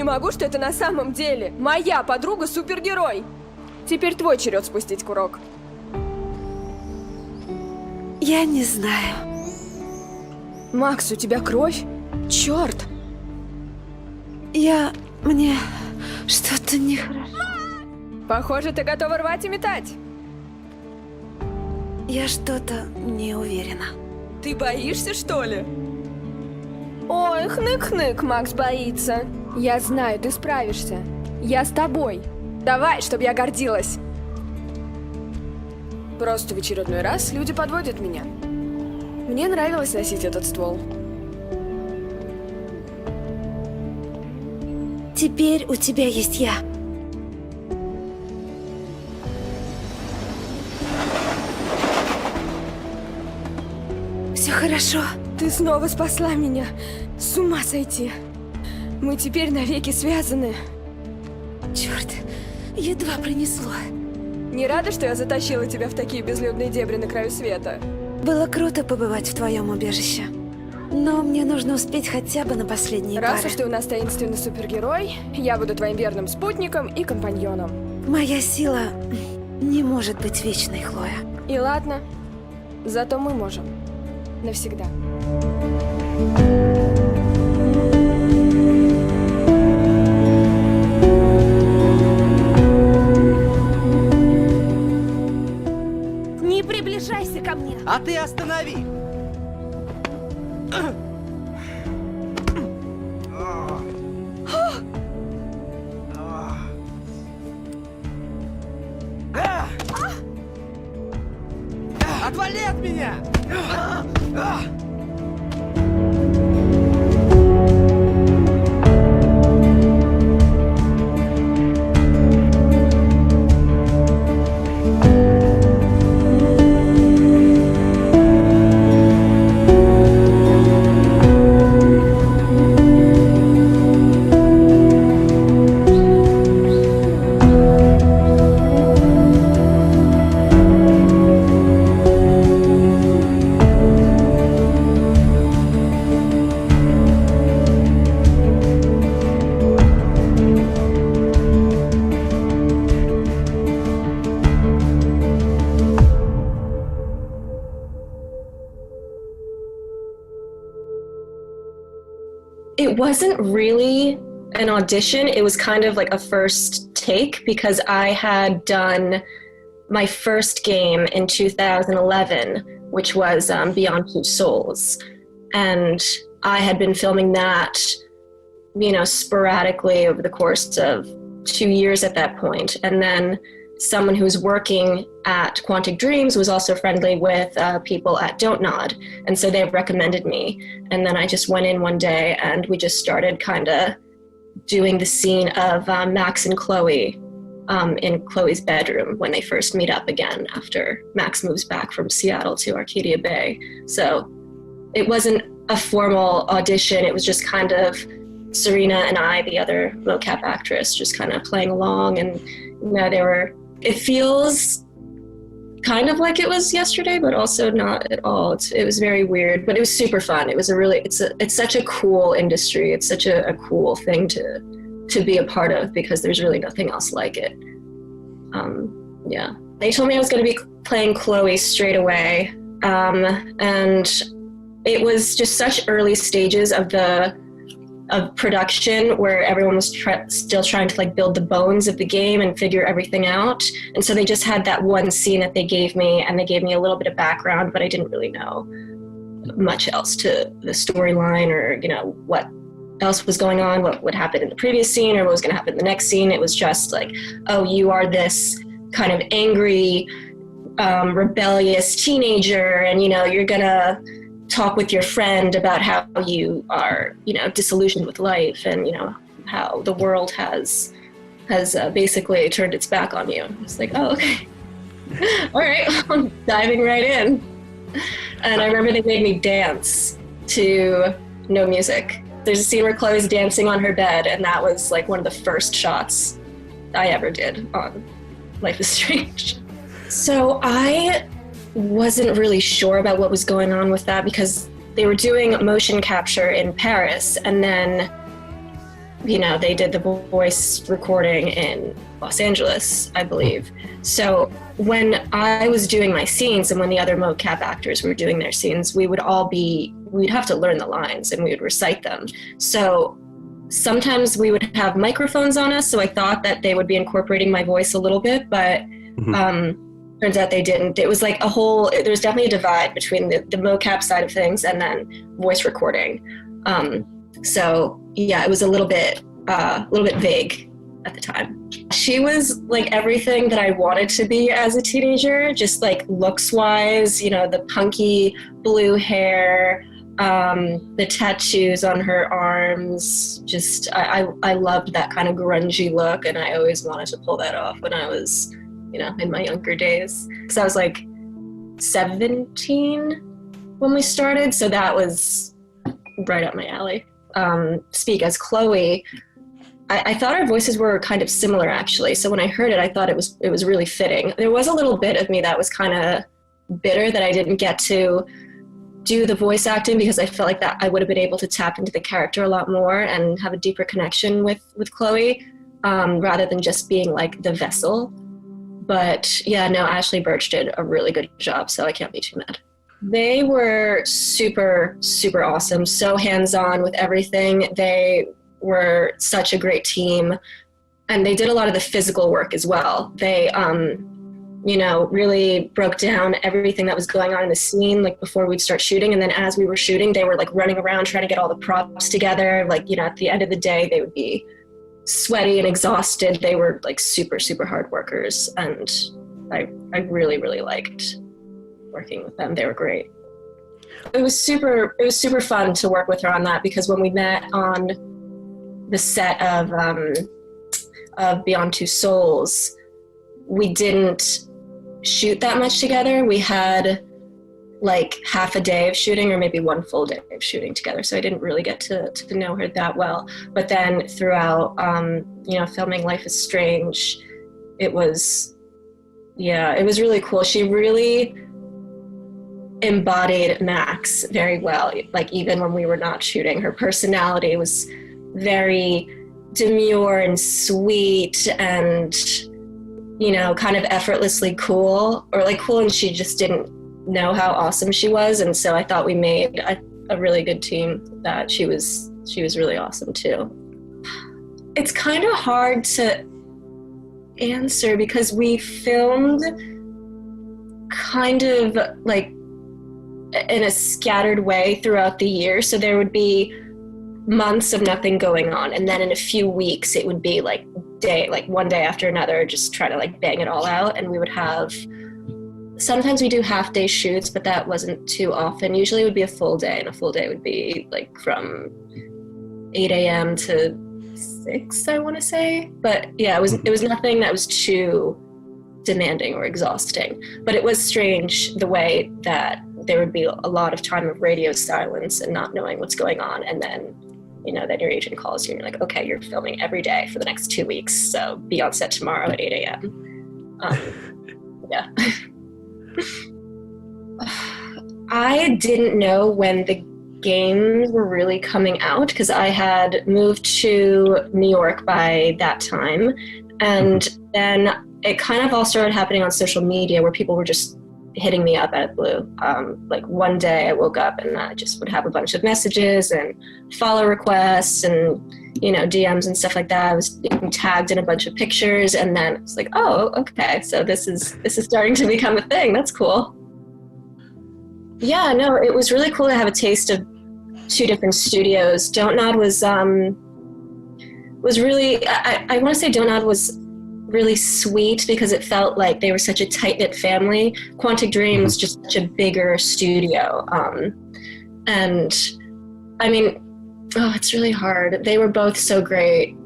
не могу, что это на самом деле моя подруга супергерой. Теперь твой черед спустить курок. Я не знаю. Макс, у тебя кровь? Черт! Мне что-то нехорошо. Похоже, ты готова рвать и метать. Я что-то не уверена. Ты боишься, что ли? Ой, хнык-хнык, Макс боится. Я знаю, ты справишься. Я с тобой. Давай, чтобы я гордилась. Просто в очередной раз люди подводят меня. Мне нравилось носить этот ствол. Теперь у тебя есть я. Все хорошо. Ты снова спасла меня. С ума сойти. Мы теперь навеки связаны. Черт, едва принесло. Не рада, что я затащила тебя в такие безлюдные дебри на краю света? Было круто побывать в твоем убежище. Но мне нужно успеть хотя бы на последние Раз пары. уж ты у нас таинственный супергерой, я буду твоим верным спутником и компаньоном. Моя сила не может быть вечной, Хлоя. И ладно, зато мы можем. Навсегда. Не приближайся ко мне! А ты останови! Отвали от меня! It wasn't really an audition. It was kind of like a first take because I had done my first game in 2011, which was Beyond Two Souls. And I had been filming that, you know, sporadically over the course of 2 years at that point. And then someone who was working at Quantic Dreams was also friendly with people at Dontnod. And so they recommended me. And then I just went in one day and we just started kind of doing the scene of Max and Chloe in Chloe's bedroom when they first meet up again after Max moves back from Seattle to Arcadia Bay. So it wasn't a formal audition. It was just kind of Serena and I, the other mocap actress, just kind of playing along. And you know, it feels kind of like it was yesterday, but also not at all. It was very weird, but it was super fun. It was it's such a cool industry. It's such a cool thing to be a part of because there's really nothing else like it. Yeah. They told me I was going to be playing Chloe straight away. And it was just such early stages of production where everyone was still trying to like build the bones of the game and figure everything out. And so they just had that one scene that they gave me, and they gave me a little bit of background, but I didn't really know much else to the storyline or, you know, what else was going on, what would happen in the previous scene or what was going to happen in the next scene. It was just like, oh, you are this kind of angry, rebellious teenager, and, you know, you're gonna talk with your friend about how you are, you know, disillusioned with life and, you know, how the world has basically turned its back on you. It's like, oh, okay. All right, I'm diving right in. And I remember they made me dance to no music. There's a scene where Chloe's dancing on her bed, and that was like one of the first shots I ever did on Life is Strange. So I wasn't really sure about what was going on with that because they were doing motion capture in Paris, and then you know, they did the voice recording in Los Angeles, I believe. So when I was doing my scenes and when the other mocap actors were doing their scenes, we'd have to learn the lines and we would recite them. So sometimes we would have microphones on us, so I thought that they would be incorporating my voice a little bit, but turns out they didn't. It was like there's definitely a divide between the mocap side of things and then voice recording. So yeah, it was a little bit vague at the time. She was like everything that I wanted to be as a teenager, just like looks wise, you know, the punky blue hair, the tattoos on her arms. Just, I loved that kind of grungy look, and I always wanted to pull that off when I was, you know, in my younger days. Because I was like 17 when we started, so that was right up my alley. Speak as Chloe, I thought our voices were kind of similar, actually. So when I heard it, I thought it was really fitting. There was a little bit of me that was kind of bitter that I didn't get to do the voice acting, because I felt like that I would have been able to tap into the character a lot more and have a deeper connection with Chloe, rather than just being like the vessel. But yeah, no, Ashley Birch did a really good job, so I can't be too mad. They were super, super awesome, so hands-on with everything. They were such a great team, and they did a lot of the physical work as well. They, you know, really broke down everything that was going on in the scene, like before we'd start shooting. And then as we were shooting, they were like running around trying to get all the props together. Like, you know, at the end of the day, they would be sweaty and exhausted. They were like super, super hard workers. And I really, really liked working with them. They were great. It was super fun to work with her on that, because when we met on the set of Beyond Two Souls, we didn't shoot that much together. We had like half a day of shooting, or maybe one full day of shooting together, so I didn't really get to know her that well. But then throughout, you know, filming Life is Strange, it was really cool. She really embodied Max very well. Like, even when we were not shooting, her personality was very demure and sweet and, you know, kind of effortlessly cool, or like cool, and she just didn't know how awesome she was. And so I thought we made a really good team. That she was really awesome too. It's kind of hard to answer because we filmed kind of like in a scattered way throughout the year. So there would be months of nothing going on, and then in a few weeks it would be like one day after another, just try to like bang it all out. And we would have, sometimes we do half-day shoots, but that wasn't too often. Usually it would be a full day, and a full day would be like from 8 a.m. to 6, I want to say. But yeah, it was nothing that was too demanding or exhausting. But it was strange the way that there would be a lot of time of radio silence and not knowing what's going on, and then, you know, then your agent calls you and you're like, okay, you're filming every day for the next 2 weeks, so be on set tomorrow at 8 a.m. Yeah. I didn't know when the games were really coming out, because I had moved to New York by that time, and then it kind of all started happening on social media, where people were just hitting me up out of the blue. Like one day I woke up and I just would have a bunch of messages and follow requests and, you know, DMs and stuff like that. I was being tagged in a bunch of pictures, and then it's like, oh, okay, so this is starting to become a thing. That's cool. Yeah, no, it was really cool to have a taste of 2 different studios. Dontnod was really, I want to say Dontnod was really sweet, because it felt like they were such a tight-knit family. Quantic Dream was just such a bigger studio. And I mean, it's really hard. They were both so great.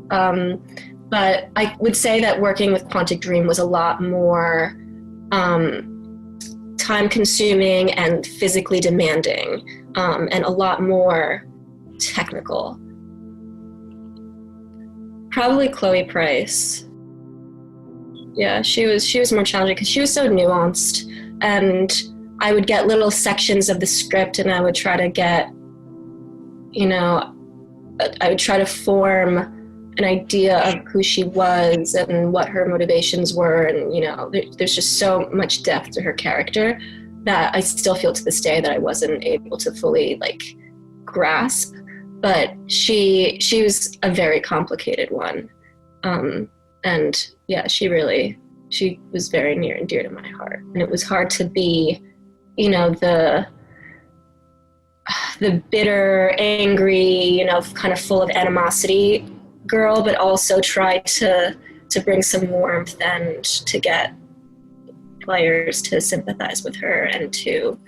But I would say that working with Quantic Dream was a lot more time-consuming and physically demanding, and a lot more technical. Probably Chloe Price. Yeah, she was more challenging because she was so nuanced, and I would get little sections of the script and I would try to get, you know, I would try to form an idea of who she was and what her motivations were, and there's just so much depth to her character that I still feel to this day that I wasn't able to fully grasp. But she was a very complicated one, and yeah, she was very near and dear to my heart. And it was hard to be, the bitter, angry, kind of full of animosity girl, but also try to bring some warmth and to get players to sympathize with her and to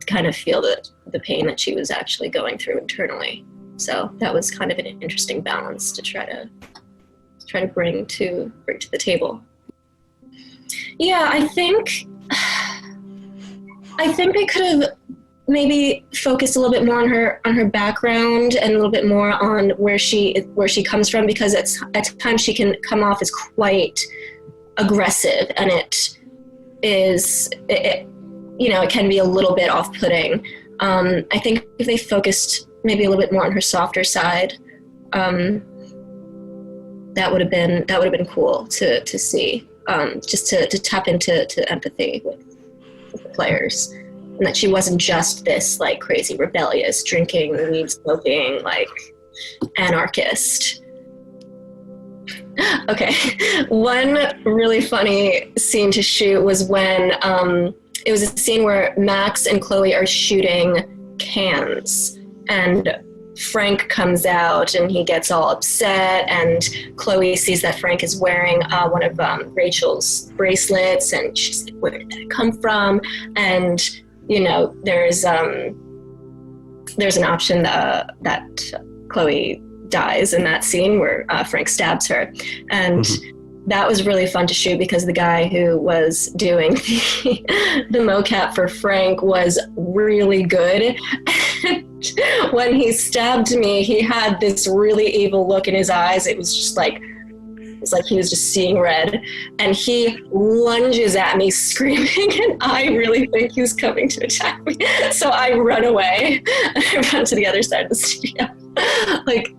kind of feel the pain that she was actually going through internally. So that was kind of an interesting balance to try to bring to the table. Yeah, I think I could have maybe focused a little bit more on her background and a little bit more on where she comes from, because at times she can come off as quite aggressive, and it can be a little bit off-putting. I think if they focused maybe a little bit more on her softer side, that would have been cool to see, just to tap into empathy with the players, and that she wasn't just this crazy rebellious drinking, weed smoking anarchist. Okay, one really funny scene to shoot was when it was a scene where Max and Chloe are shooting cans, and Frank comes out and he gets all upset, and Chloe sees that Frank is wearing one of Rachel's bracelets, and she's like, where did that come from? And there's an option that Chloe dies in that scene where Frank stabs her, and that was really fun to shoot because the guy who was doing the mocap for Frank was really good. When he stabbed me, he had this really evil look in his eyes. It was just it's like he was just seeing red, and he lunges at me screaming, and I really think he's coming to attack me. So I run away, and I run to the other side of the studio,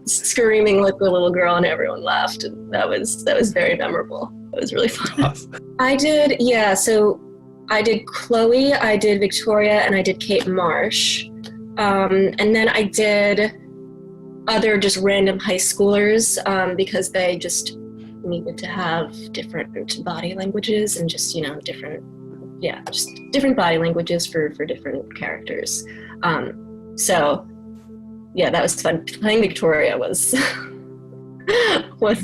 screaming like a little girl, and everyone laughed. And that was very memorable. It was really fun. Awesome. So I did Chloe, I did Victoria, and I did Kate Marsh. And then I did other just random high schoolers, because they just needed to have different body languages and just different body languages for different characters. So yeah, that was fun. Playing Victoria was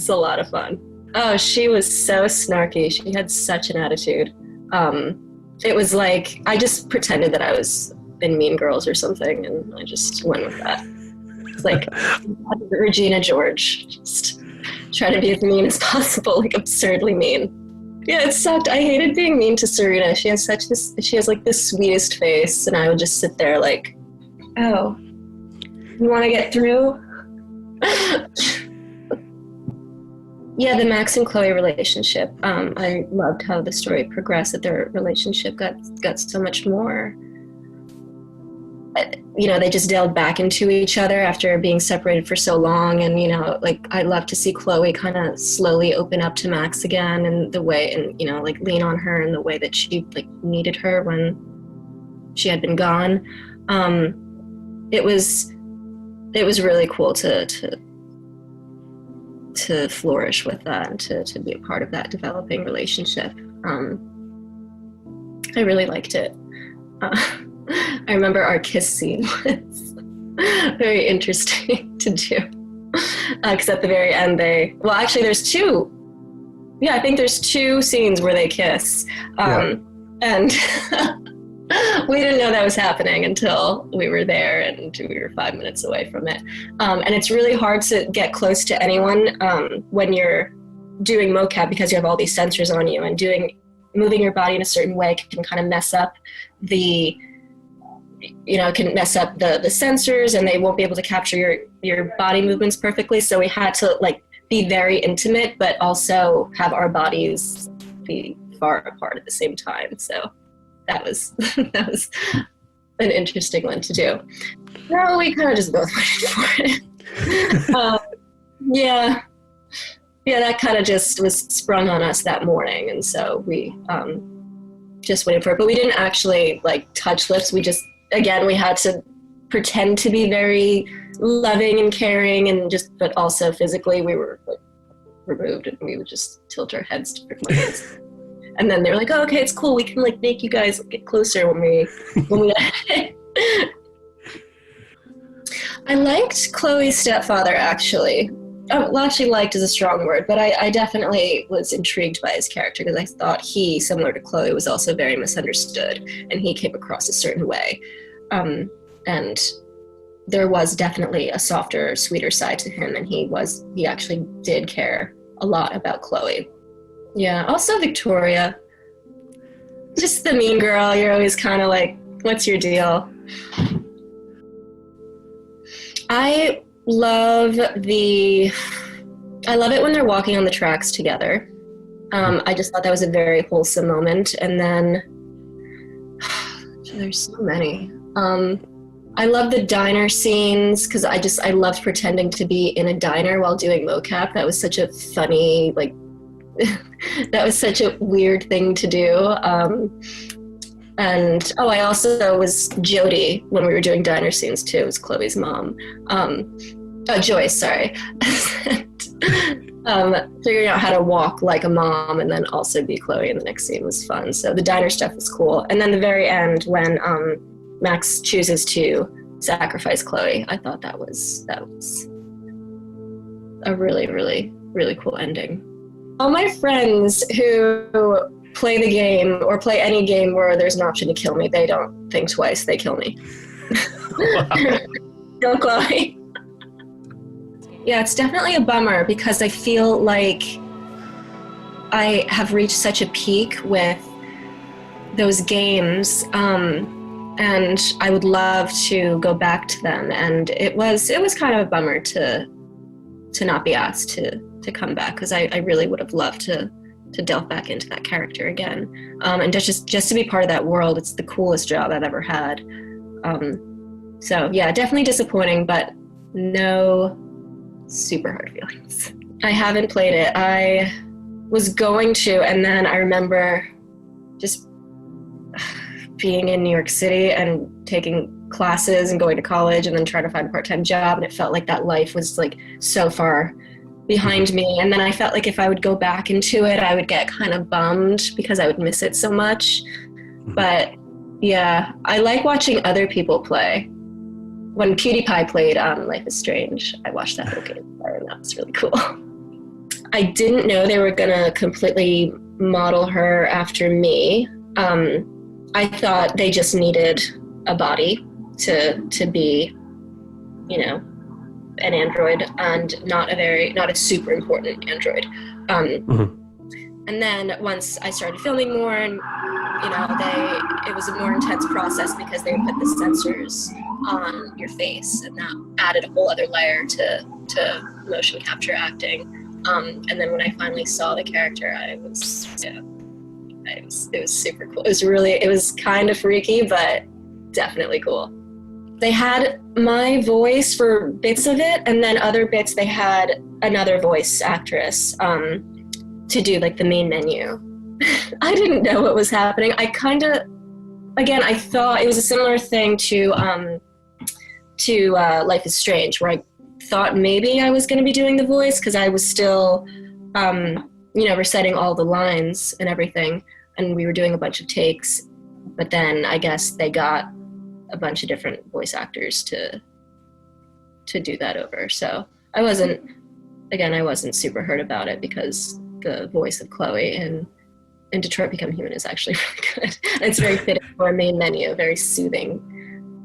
a lot of fun. Oh, she was so snarky. She had such an attitude. It was like I just pretended that I was in Mean Girls or something, and I just went with that. It's like Regina George, just try to be as mean as possible, absurdly mean. Yeah, it sucked. I hated being mean to Serena. She has the sweetest face, and I would just sit there oh, you want to get through? Yeah, the Max and Chloe relationship. I loved how the story progressed, that their relationship got so much more. They just delved back into each other after being separated for so long, and I love to see Chloe kind of slowly open up to Max again, and the way, and lean on her in the way that she needed her when she had been gone. It was really cool to flourish with that, and to be a part of that developing relationship. I really liked it. I remember our kiss scene was very interesting to do, because at the very end there's two. Yeah, I think there's two scenes where they kiss, and we didn't know that was happening until we were there, and we were 5 minutes away from it. And it's really hard to get close to anyone when you're doing mocap, because you have all these sensors on you, and moving your body in a certain way can kind of mess up the sensors, and they won't be able to capture your body movements perfectly. So we had to be very intimate, but also have our bodies be far apart at the same time. So that was an interesting one to do. No, we kind of just both waited for it. Yeah, that kind of just was sprung on us that morning, and so we just waited for it. But we didn't actually like touch lips. We just, again, we had to pretend to be very loving and caring, and but also physically we were like removed, and we would just tilt our heads to different ways. And then they were like, "Oh, okay, it's cool. We can like make you guys get closer when we." I liked Chloe's stepfather, actually. Oh, well, actually liked is a strong word, but I definitely was intrigued by his character because I thought he, similar to Chloe, was also very misunderstood, and he came across a certain way. And there was definitely a softer, sweeter side to him, and he actually did care a lot about Chloe. Yeah, also Victoria. Just the mean girl, you're always kind of like, what's your deal? I love it when they're walking on the tracks together. I just thought that was a very wholesome moment. And then, there's so many. I love the diner scenes because I loved pretending to be in a diner while doing mocap. That was such a funny, like, that was such a weird thing to do. And I also was Jody when we were doing diner scenes too. It was Chloe's mom. Joyce, sorry. Figuring out how to walk like a mom and then also be Chloe in the next scene was fun. So the diner stuff was cool. And then the very end when Max chooses to sacrifice Chloe, I thought that was a really, really, really cool ending. All my friends who play the game or play any game where there's an option to kill me, they don't think twice, they kill me. Go Chloe. Yeah, it's definitely a bummer because I feel like I have reached such a peak with those games, and I would love to go back to them. And it was kind of a bummer to not be asked to come back because I really would have loved to delve back into that character again, and just to be part of that world. It's the coolest job I've ever had. So yeah, definitely disappointing, but no super hard feelings. I haven't played it. I was going to, and then I remember just being in New York City and taking classes and going to college and then trying to find a part-time job, and it felt like that life was like so far behind me. And then I felt like if I would go back into it, I would get kind of bummed because I would miss it so much. But yeah, I like watching other people play. When PewDiePie played Life is Strange, I watched that whole game, and that was really cool. I didn't know they were gonna completely model her after me. I thought they just needed a body to be, you know, an android, and not a super important android. And then once I started filming more, and you know, it was a more intense process because they put the sensors on your face, and that added a whole other layer to motion capture acting. And then when I finally saw the character, it was super cool. It was kind of freaky, but definitely cool. They had my voice for bits of it, and then other bits they had another voice actress to do like the main menu. I didn't know what was happening. I thought it was a similar thing to Life is Strange, where I thought maybe I was going to be doing the voice because I was still, reciting all the lines and everything, and we were doing a bunch of takes. But then I guess they got a bunch of different voice actors to do that over. So I wasn't super hurt about it because the voice of Chloe in Detroit Become Human is actually really good. It's very fitting for a main menu, very soothing,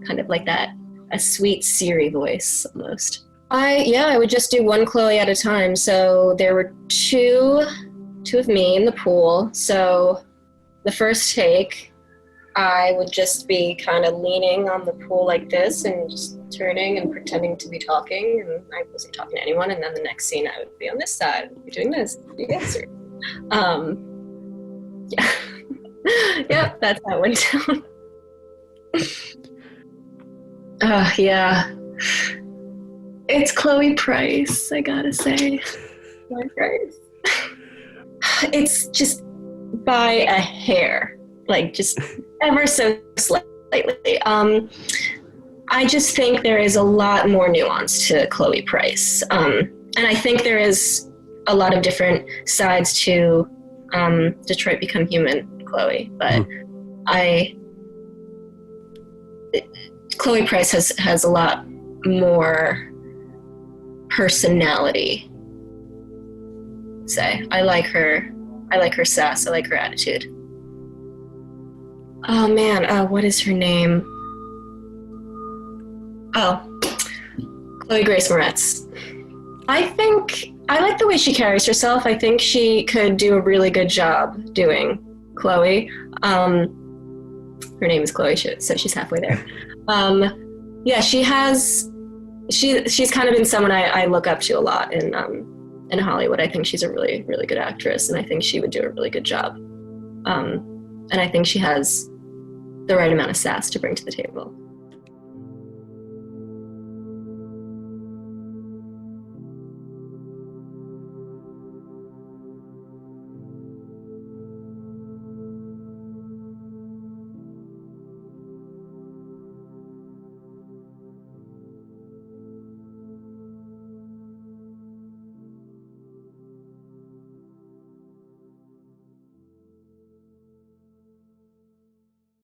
kind of like that, a sweet Siri voice almost. I would just do one Chloe at a time. So there were two of me in the pool. So the first take, I would just be kind of leaning on the pool like this and just turning and pretending to be talking, and I wasn't talking to anyone. And then the next scene, I would be on this side, be doing this, the answer. Yeah, yep, that's how it went down. Yeah. It's Chloe Praiss, I gotta say. Chloe Praiss. It's just by a hair, like just ever so slightly. I just think there is a lot more nuance to Chloe Praiss. And I think there is a lot of different sides to Detroit Become Human, Chloe, but Chloe Praiss has a lot more personality. Say, I like her sass, I like her attitude. Oh man, what is her name? Oh, Chloe Grace Moretz. I like the way she carries herself. I think she could do a really good job doing Chloe. Her name is Chloe, so she's halfway there. Yeah, she's kind of been someone I look up to a lot in Hollywood. I think she's a really, really good actress, and I think she would do a really good job. And I think she has the right amount of sass to bring to the table.